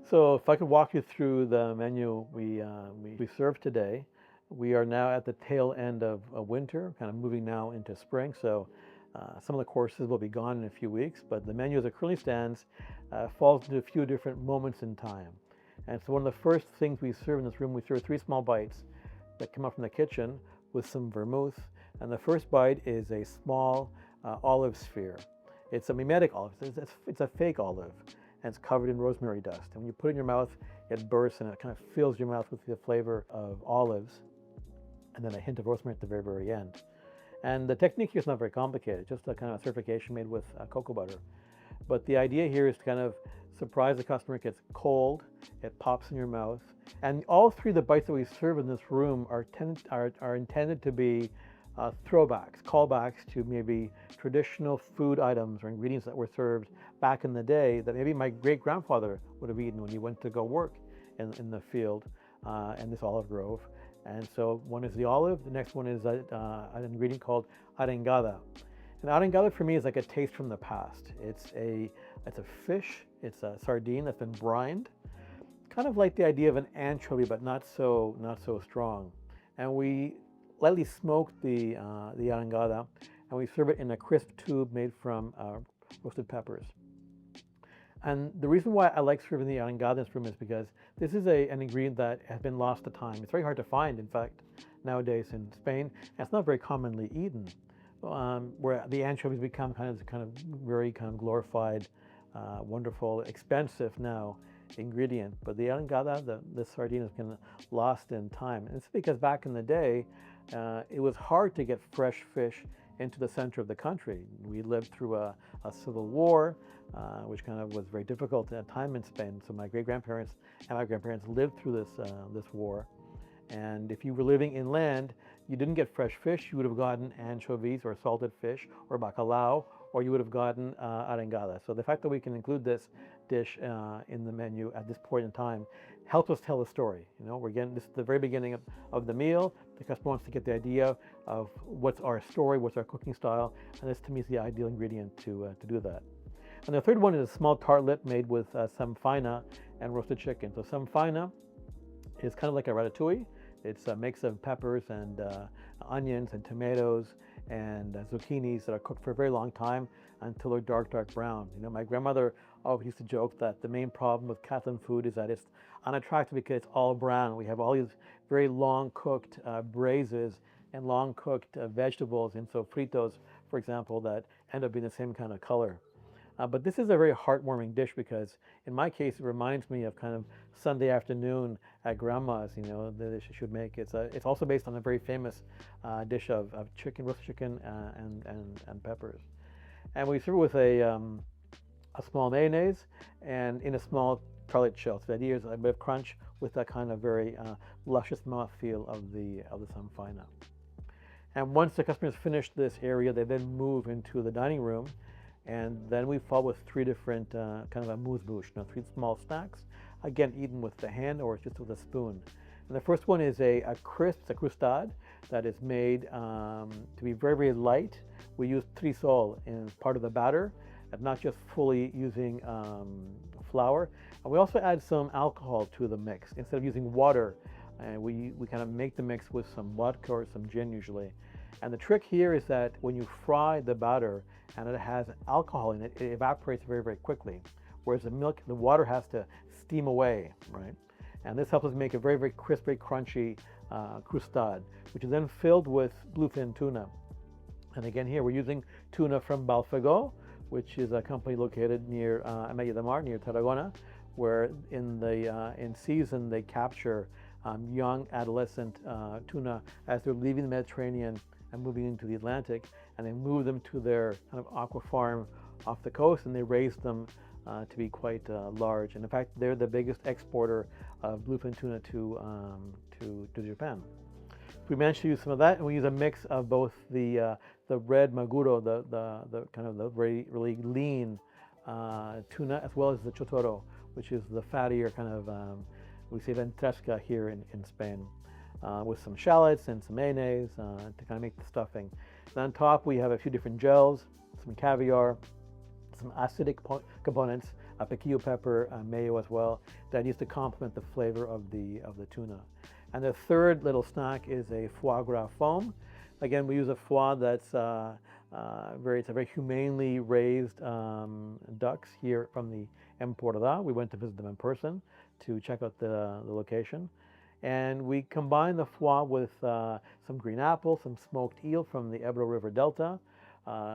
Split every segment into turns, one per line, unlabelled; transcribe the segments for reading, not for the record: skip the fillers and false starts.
So if I could walk you through the menu we served today. We are now at the tail end of winter, kind of moving now into spring. So some of the courses will be gone in a few weeks, but the menu as it currently stands falls into a few different moments in time. And so one of the first things we serve in this room, we serve 3 small bites that come up from the kitchen with some vermouth. And the first bite is a small olive sphere. It's a mimetic olive. It's a fake olive, and it's covered in rosemary dust. And when you put it in your mouth, it bursts and it kind of fills your mouth with the flavor of olives, and then a hint of rosemary at the very, very end. And the technique here is not very complicated, just a kind of certification made with cocoa butter. But the idea here is to kind of surprise the customer. It gets cold, it pops in your mouth. And all 3 of the bites that we serve in this room are intended to be throwbacks, callbacks to maybe traditional food items or ingredients that were served back in the day that maybe my great-grandfather would have eaten when he went to go work in the field in this olive grove. And so one is the olive, the next one is an ingredient called arengada. And arengada for me is like a taste from the past. It's a fish, it's a sardine that's been brined, kind of like the idea of an anchovy, but not so strong. And we lightly smoke the arengada, and we serve it in a crisp tube made from roasted peppers. And the reason why I like serving the arengada in this room is because this is an ingredient that has been lost to time. It's very hard to find, in fact, nowadays in Spain. And it's not very commonly eaten, where the anchovies become kind of very kind of glorified, wonderful, expensive now ingredient. But the arengada, the sardine, has been lost in time. And it's because back in the day, it was hard to get fresh fish into the center of the country. We lived through a civil war, which kind of was very difficult at a time in Spain. So my great-grandparents and my grandparents lived through this war. And if you were living inland, you didn't get fresh fish. You would have gotten anchovies or salted fish or bacalao, or you would have gotten arengada. So the fact that we can include this dish in the menu at this point in time helps us tell the story. You know, this is the very beginning of the meal. The customer wants to get the idea of what's our story, what's our cooking style, and this to me is the ideal ingredient to do that. And the third one is a small tartlet made with samfaina and roasted chicken. So samfaina is kind of like a ratatouille. It's a mix of peppers and onions and tomatoes and zucchinis that are cooked for a very long time until they're dark brown. You know, my grandmother always used to joke that the main problem with Catalan food is that it's unattractive because it's all brown. We have all these very long cooked braises and long cooked vegetables in sofritos, for example, that end up being the same kind of color. But this is a very heartwarming dish because, in my case, it reminds me of kind of Sunday afternoon at grandma's. You know, the dish she would make. It's also based on a very famous dish of chicken, roasted chicken, and peppers. And we serve it with a small mayonnaise and in a small tartlet shell. So the idea is a bit of crunch with that kind of very luscious mouthfeel of the samfaina. And once the customers finish this area, they then move into the dining room. And then we follow with 3 different kind of amuse-bouche, 3 small snacks, again eaten with the hand or just with a spoon. And the first one is a crustade that is made to be very, very light. We use trisol in part of the batter, and not just fully using flour. And we also add some alcohol to the mix. Instead of using water, we kind of make the mix with some vodka or some gin usually. And the trick here is that when you fry the batter and it has alcohol in it, it evaporates very, very quickly. Whereas the water has to steam away, right? And this helps us make a very, very crispy, crunchy crustade, which is then filled with bluefin tuna. And again, here we're using tuna from Figueres, which is a company located near Amaya de Mar, near Tarragona, where in season they capture young adolescent tuna as they're leaving the Mediterranean and moving into the Atlantic, and they move them to their kind of aqua farm off the coast, and they raise them to be quite large. And in fact, they're the biggest exporter of bluefin tuna to Japan. We managed to use some of that, and we use a mix of both the red maguro, the kind of the very really lean tuna, as well as the chotoro, which is the fattier kind of we say ventresca here in Spain. With some shallots and some mayonnaise to kind of make the stuffing. And on top we have a few different gels, some caviar, some acidic components a piquillo pepper, mayo as well, that I use to complement the flavor of the tuna. And the third little snack is a foie gras foam. Again, we use a foie that's it's a very humanely raised ducks here from the Emportada. We went to visit them in person to check out the location. And we combine the foie with some green apple, some smoked eel from the Ebro River Delta,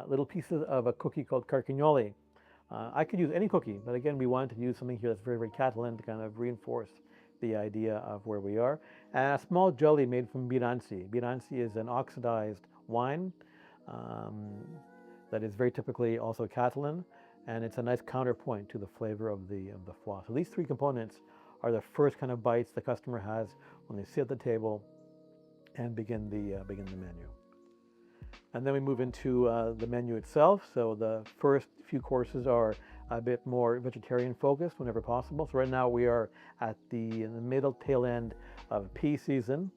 little pieces of a cookie called carquinyoli. I could use any cookie, but again, we wanted to use something here that's very, very Catalan to kind of reinforce the idea of where we are. And a small jelly made from biranci. Biranci is an oxidized wine that is very typically also Catalan, and it's a nice counterpoint to the flavor of the foie. So these three components are the first kind of bites the customer has when they sit at the table and begin the menu. And then we move into the menu itself. So the first few courses are a bit more vegetarian focused whenever possible. So right now we are at in the middle tail end of pea season.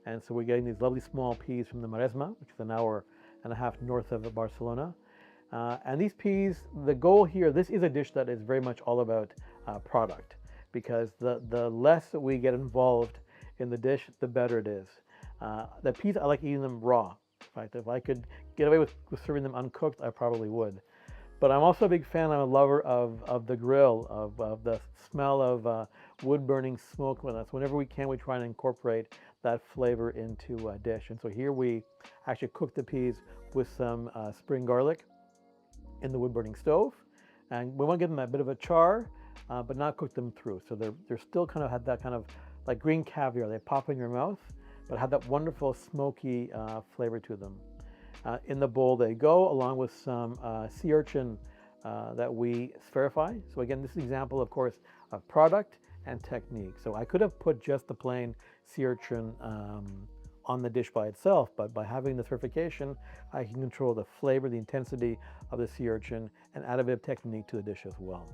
And so we're getting these lovely small peas from the Maresme, which is an hour and a half north of Barcelona. And these peas, the goal here, this is a dish that is very much all about product, because the less that we get involved in the dish, the better it is. The peas, I like eating them raw. In fact, if I could get away with serving them uncooked, I probably would. But I'm also a big fan, I'm a lover of the grill, of the smell of wood burning smoke with us. Whenever we can, we try and incorporate that flavor into a dish. And so here we actually cook the peas with some spring garlic in the wood burning stove. And we want to give them a bit of a char, but not cook them through. So they're still kind of had that kind of like green caviar. They pop in your mouth, but have that wonderful smoky flavor to them. In the bowl they go, along with some sea urchin that we spherify. So again, this is an example, of course, of product and technique. So I could have put just the plain sea urchin on the dish by itself, but by having the spherification, I can control the flavor, the intensity of the sea urchin, and add a bit of technique to the dish as well.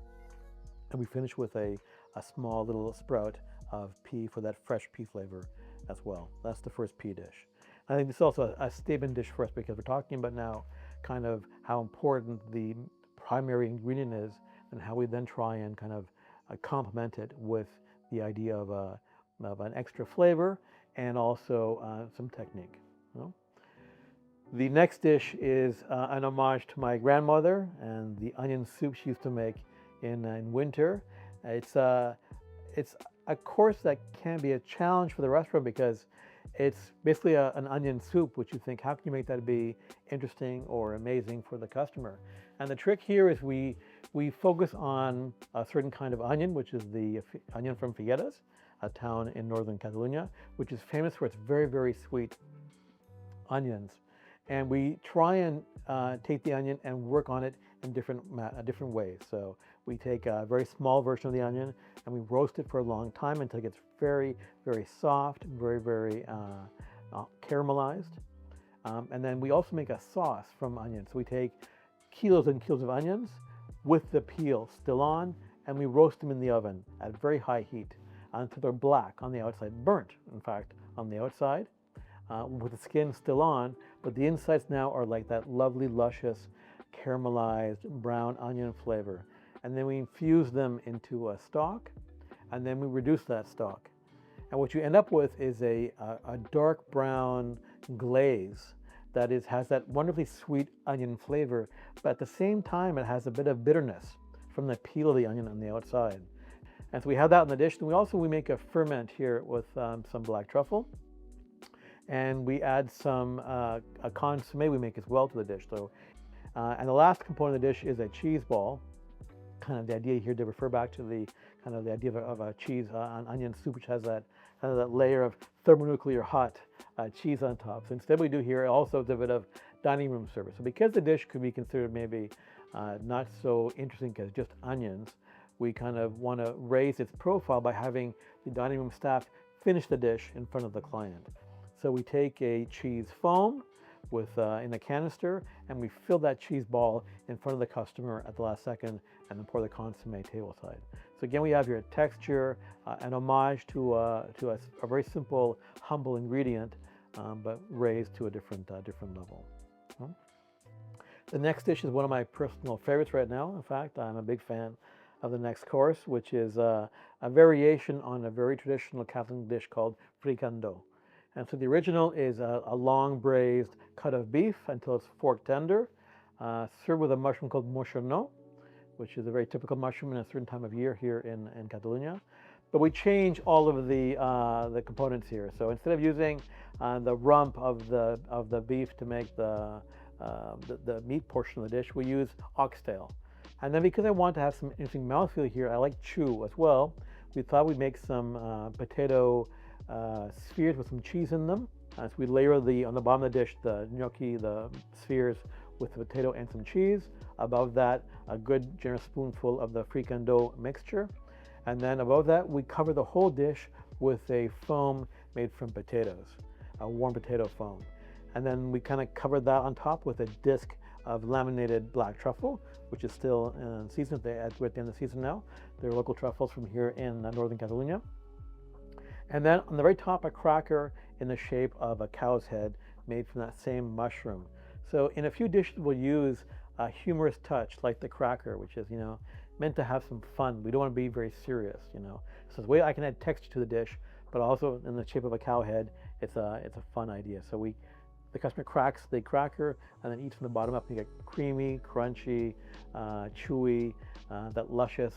And we finish with a small little sprout of pea for that fresh pea flavor as well. That's the first pea dish. I think this is also a statement dish for us, because we're talking about now kind of how important the primary ingredient is, and how we then try and kind of complement it with the idea of an extra flavor and also some technique. You know? The next dish is an homage to my grandmother and the onion soup she used to make in winter. It's a course that can be a challenge for the restaurant, because it's basically an onion soup, which you think, how can you make that be interesting or amazing for the customer? And the trick here is we focus on a certain kind of onion, which is the onion from Figueres, a town in northern Catalonia, which is famous for its very, very sweet onions. And we try and take the onion and work on it in different ways. So we take a very small version of the onion and we roast it for a long time until it gets very, very soft, very, very caramelized. And then we also make a sauce from onions. So we take kilos and kilos of onions with the peel still on, and we roast them in the oven at very high heat until they're black on the outside, burnt, in fact, on the outside, with the skin still on, but the insides now are like that lovely, luscious, caramelized brown onion flavor. And then we infuse them into a stock, and then we reduce that stock. And what you end up with is a dark brown glaze that has that wonderfully sweet onion flavor, but at the same time it has a bit of bitterness from the peel of the onion on the outside. And so we have that in the dish. And we make a ferment here with some black truffle, and we add some a consommé we make as well to the dish. So, and the last component of the dish is a cheese ball. Kind of the idea here to refer back to the idea of a cheese on onion soup, which has that kind of that layer of thermonuclear hot cheese on top. So instead we do here also a bit of dining room service. So because the dish could be considered maybe not so interesting as just onions, we kind of want to raise its profile by having the dining room staff finish the dish in front of the client. So we take a cheese foam in a canister, and we fill that cheese ball in front of the customer at the last second, and then pour the consommé tableside. So again, we have here texture, an homage to a very simple, humble ingredient, but raised to a different level. The next dish is one of my personal favorites right now. In fact, I'm a big fan of the next course, which is a variation on a very traditional Catalan dish called Fricandó. And so the original is a long braised cut of beef until it's fork tender, served with a mushroom called moixonó, which is a very typical mushroom in a certain time of year here in Catalonia. But we change all of the components here. So instead of using the rump of the beef to make the meat portion of the dish, we use oxtail. And then because I want to have some interesting mouthfeel here, I like chew as well. We thought we'd make some potato spheres with some cheese in them. So we layer on the bottom of the dish the gnocchi, the spheres, with the potato and some cheese. Above that, a good generous spoonful of the fricandó mixture. And then above that, we cover the whole dish with a foam made from potatoes, a warm potato foam. And then we kind of cover that on top with a disc of laminated black truffle, which is still in season. We're at the end of the season now. They're local truffles from here in northern Catalonia. And then on the very top, a cracker in the shape of a cow's head made from that same mushroom. So in a few dishes, we'll use a humorous touch like the cracker, which is, meant to have some fun. We don't want to be very serious, So the way I can add texture to the dish, but also in the shape of a cow head, it's a fun idea. So the customer cracks the cracker and then eats from the bottom up. You get creamy, crunchy, chewy, that luscious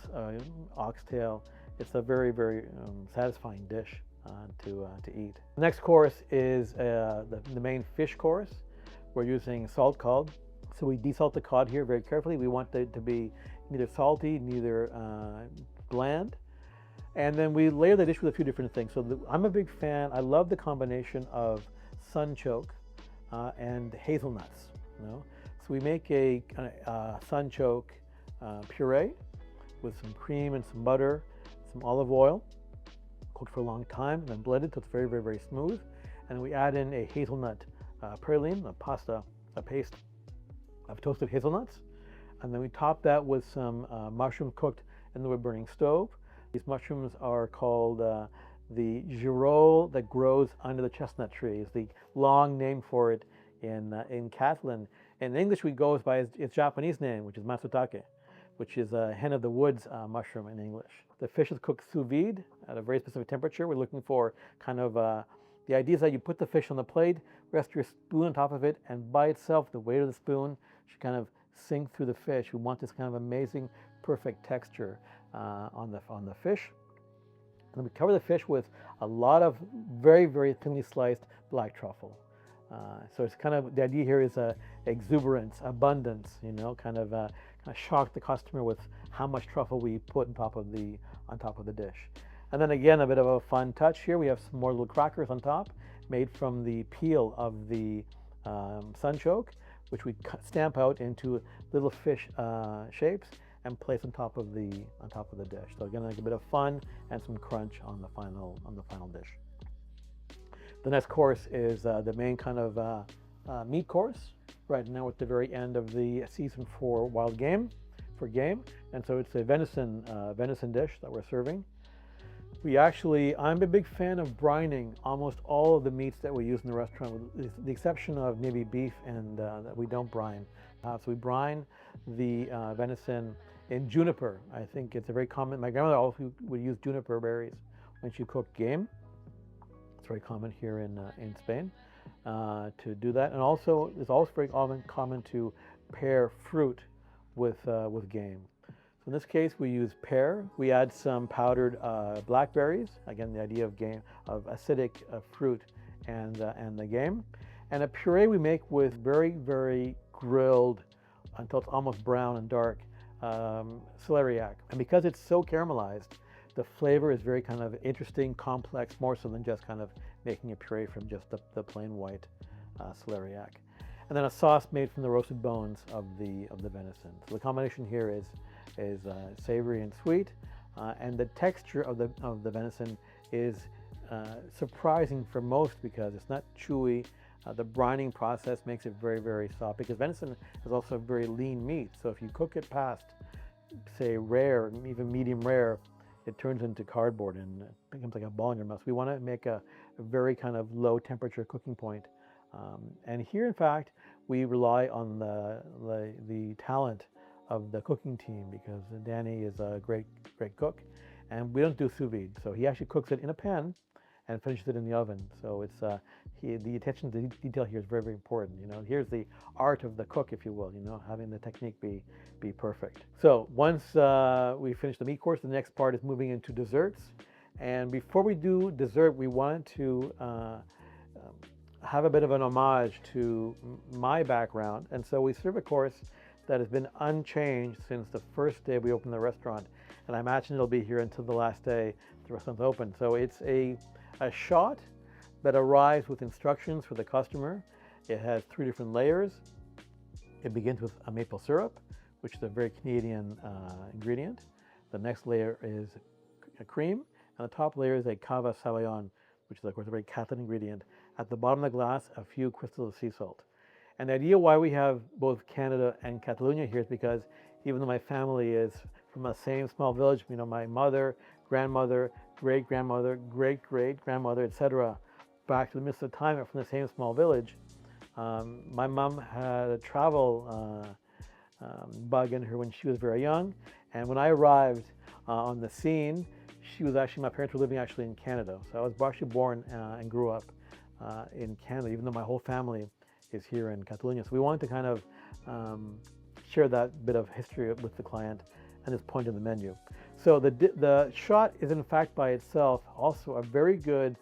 oxtail. It's a very, very satisfying dish to eat. The next course is the main fish course. We're using salt cod. So we desalt the cod here very carefully. We want it to be neither salty, neither bland. And then we layer the dish with a few different things. So I'm a big fan. I love the combination of sunchoke and hazelnuts. So we make a sunchoke puree with some cream and some butter, some olive oil, cooked for a long time, and then blended till it's very, very, very smooth. And then we add in a hazelnut praline, a paste of toasted hazelnuts. And then we top that with some mushrooms cooked in the wood-burning stove. These mushrooms are called the girole that grows under the chestnut tree. Is the long name for it in Catalan. In English, we go by its Japanese name, which is matsutake, which is a hen of the woods mushroom in English. The fish is cooked sous vide at a very specific temperature. We're looking for kind of the idea is that you put the fish on the plate, rest your spoon on top of it, and by itself, the weight of the spoon should kind of sink through the fish. We want this kind of amazing, perfect texture on the fish. And then we cover the fish with a lot of very, very thinly sliced black truffle. So it's kind of, the idea here is exuberance, abundance, kind of shock the customer with how much truffle we put on top of the dish. And then again, a bit of a fun touch here. We have some more little crackers on top made from the peel of the sunchoke, which we stamp out into little fish shapes and place on top of the dish. So again, like a bit of fun and some crunch on the final dish. The next course is the main kind of meat course. Right now, at the very end of the season for wild game, and so it's a venison dish that we're serving. I'm a big fan of brining almost all of the meats that we use in the restaurant, with the exception of maybe beef and that we don't brine. So we brine the venison in juniper. I think it's a very common, my grandmother also would use juniper berries when she cooked game. It's very common here in Spain to do that. And also, it's also very common to pair fruit with game. So in this case, we use pear. We add some powdered blackberries. Again, the idea of acidic fruit and the game. And a puree we make with very, very grilled until it's almost brown and dark celeriac. And because it's so caramelized, the flavor is very kind of interesting, complex, more so than just kind of making a puree from just the plain white celeriac. And then a sauce made from the roasted bones of the venison. So the combination here is savory and sweet, and the texture of the venison is surprising for most because it's not chewy. The brining process makes it very, very soft because venison is also very lean meat. So if you cook it past, say, rare, even medium rare, it turns into cardboard and it becomes like a ball in your mouth. We want to make a very kind of low temperature cooking point. And here, in fact, we rely on the talent of the cooking team because Danny is a great cook, and we don't do sous vide. So he actually cooks it in a pan and finishes it in the oven. So it's the attention to detail here is very, very important. You know, here's the art of the cook, if you will. You know, having the technique be perfect. So once we finish the meat course, the next part is moving into desserts. And before we do dessert, we wanted to have a bit of an homage to my background. And so we serve a course that has been unchanged since the first day we opened the restaurant. And I imagine it'll be here until the last day the restaurant's open. So it's a shot that arrives with instructions for the customer. It has 3 different layers. It begins with a maple syrup, which is a very Canadian ingredient. The next layer is a cream, and the top layer is a Cava Savoyan, which is of course a very Catalan ingredient. At the bottom of the glass, a few crystals of sea salt. And the idea why we have both Canada and Catalonia here is because even though my family is from the same small village, you know, my mother, grandmother, great-grandmother, great-great-grandmother, etc., back to the midst of time from the same small village, my mom had a travel bug in her when she was very young. And when I arrived on the scene, my parents were living actually in Canada. So I was actually born and grew up in Canada, even though my whole family is here in Catalonia. So we wanted to kind of share that bit of history with the client at this point in the menu. So the shot is in fact by itself also a very good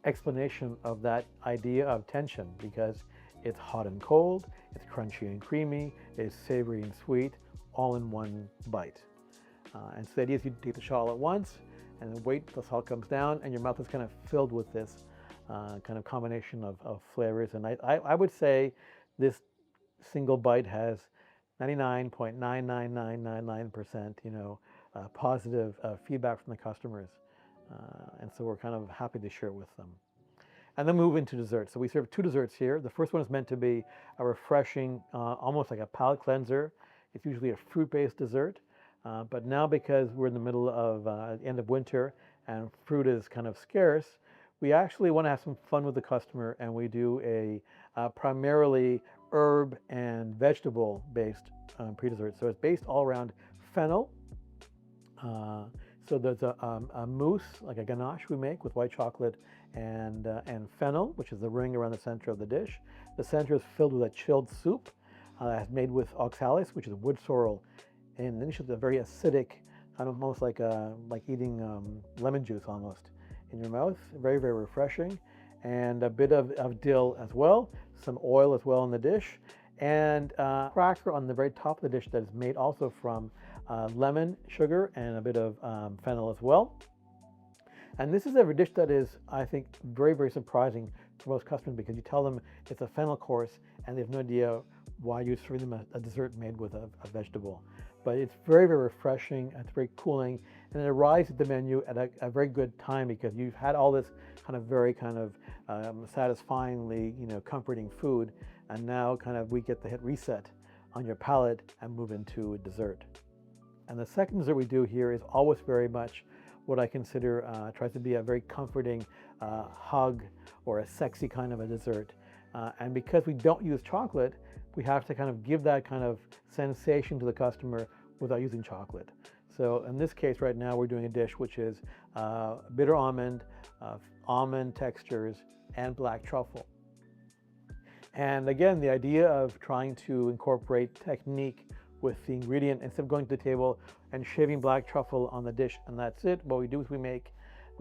explanation of that idea of tension, because it's hot and cold, it's crunchy and creamy, it's savory and sweet, all in one bite. And so the idea is you take the shot all at once and then wait till the salt comes down and your mouth is kind of filled with this kind of combination of flavors. And I would say this single bite has 99.99999% positive feedback from the customers. And so we're kind of happy to share it with them. And then move into desserts. So we serve 2 desserts here. The first one is meant to be a refreshing, almost like a palate cleanser. It's usually a fruit-based dessert. But now, because we're in the middle of the end of winter and fruit is kind of scarce, we actually want to have some fun with the customer, and we do a primarily herb and vegetable-based pre-dessert. So it's based all around fennel. So there's a mousse, like a ganache we make with white chocolate and fennel, which is the ring around the center of the dish. The center is filled with a chilled soup made with oxalis, which is wood sorrel. And then it's a very acidic, kind of almost like eating lemon juice almost in your mouth. Very, very refreshing. And a bit of dill as well, some oil as well in the dish, and cracker on the very top of the dish that is made also from lemon, sugar, and a bit of fennel as well. And this is a dish that is, I think, very, very surprising to most customers, because you tell them it's a fennel course and they have no idea why you're serving them a dessert made with a vegetable. But it's very, very refreshing, it's very cooling, and it arrives at the menu at a very good time, because you've had all this kind of very kind of satisfyingly, comforting food, and now kind of we get to hit reset on your palate and move into a dessert. And the second dessert we do here is always very much what I consider tries to be a very comforting hug or a sexy kind of a dessert. And because we don't use chocolate, we have to kind of give that kind of sensation to the customer without using chocolate. So in this case right now we're doing a dish which is bitter almond, almond textures, and black truffle. And again, the idea of trying to incorporate technique with the ingredient, instead of going to the table and shaving black truffle on the dish and that's it, what we do is we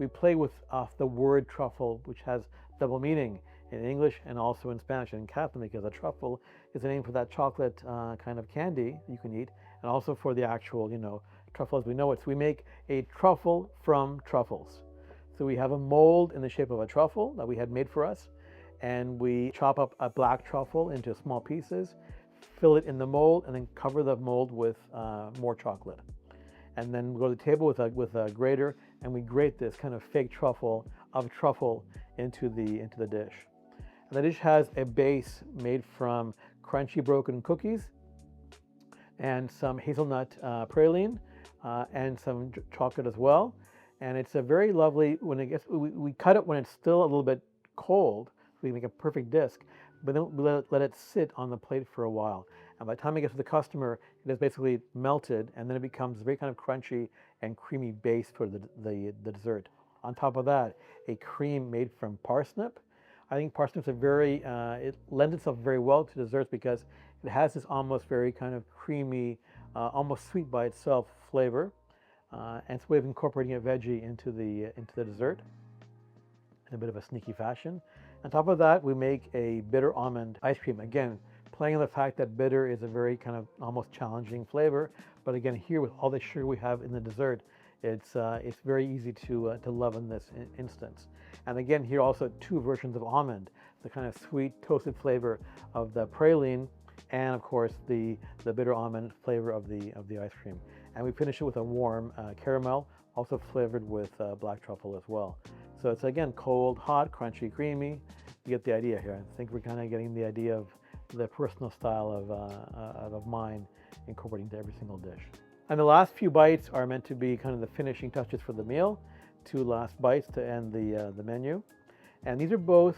play with the word truffle, which has double meaning in English and also in Spanish and in Catalan, because a truffle is a name for that chocolate kind of candy you can eat, and also for the actual, truffle as we know it. So we make a truffle from truffles. So we have a mold in the shape of a truffle that we had made for us, and we chop up a black truffle into small pieces, fill it in the mold, and then cover the mold with more chocolate. And then we go to the table with a grater, and we grate this kind of fake truffle into the dish. And the dish has a base made from crunchy broken cookies and some hazelnut praline and some chocolate as well. And it's a very lovely, we cut it when it's still a little bit cold, so we make a perfect disc, but then we let it sit on the plate for a while. And by the time it gets to the customer, it is basically melted, and then it becomes very kind of crunchy and creamy base for the dessert. On top of that, a cream made from parsnip. I think parsnips are very, it lends itself very well to desserts because it has this almost very kind of creamy, almost sweet by itself flavor. And it's a way of incorporating a veggie into the dessert in a bit of a sneaky fashion. On top of that, we make a bitter almond ice cream. Again, playing on the fact that bitter is a very kind of almost challenging flavor. But again, here with all the sugar we have in the dessert, it's very easy to love in this instance. And again, here also 2 versions of almond, the kind of sweet toasted flavor of the praline, and of course the bitter almond flavor of the ice cream. And we finish it with a warm caramel, also flavored with black truffle as well. So it's again cold, hot, crunchy, creamy. You get the idea here. I think we're kind of getting the idea of the personal style of mine incorporating to every single dish. And the last few bites are meant to be kind of the finishing touches for the meal. 2 last bites to end the menu. And these are both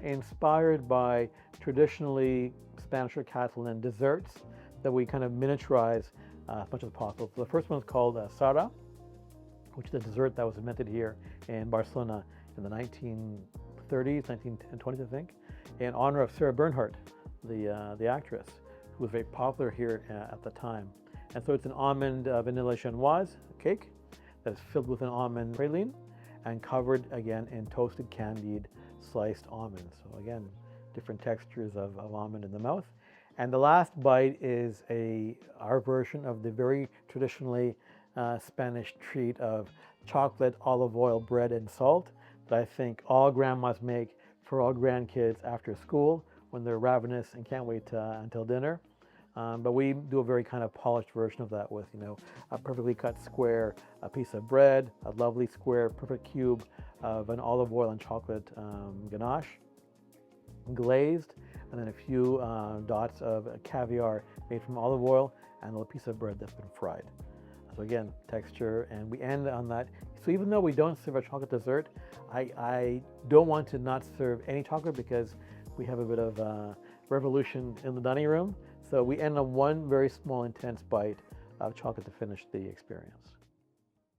inspired by traditionally Spanish or Catalan desserts that we kind of miniaturize as much as possible. So the first one is called Sarra, which is a dessert that was invented here in Barcelona in the 1930s, 1920s, I think, in honor of Sarah Bernhardt, the actress, who was very popular here at the time. And so it's an almond vanilla chinoise cake that is filled with an almond praline and covered again in toasted candied sliced almonds. So again, different textures of almond in the mouth. And the last bite is our version of the very traditionally Spanish treat of chocolate, olive oil, bread, and salt that I think all grandmas make for all grandkids after school when they're ravenous and can't wait until dinner. But we do a very kind of polished version of that with, a perfectly cut square, a piece of bread, a lovely square, perfect cube of an olive oil and chocolate ganache, glazed, and then a few dots of caviar made from olive oil, and a little piece of bread that's been fried. So again, texture, and we end on that. So even though we don't serve a chocolate dessert, I don't want to not serve any chocolate because we have a bit of revolution in the dining room. So we end on one very small, intense bite of chocolate to finish the experience.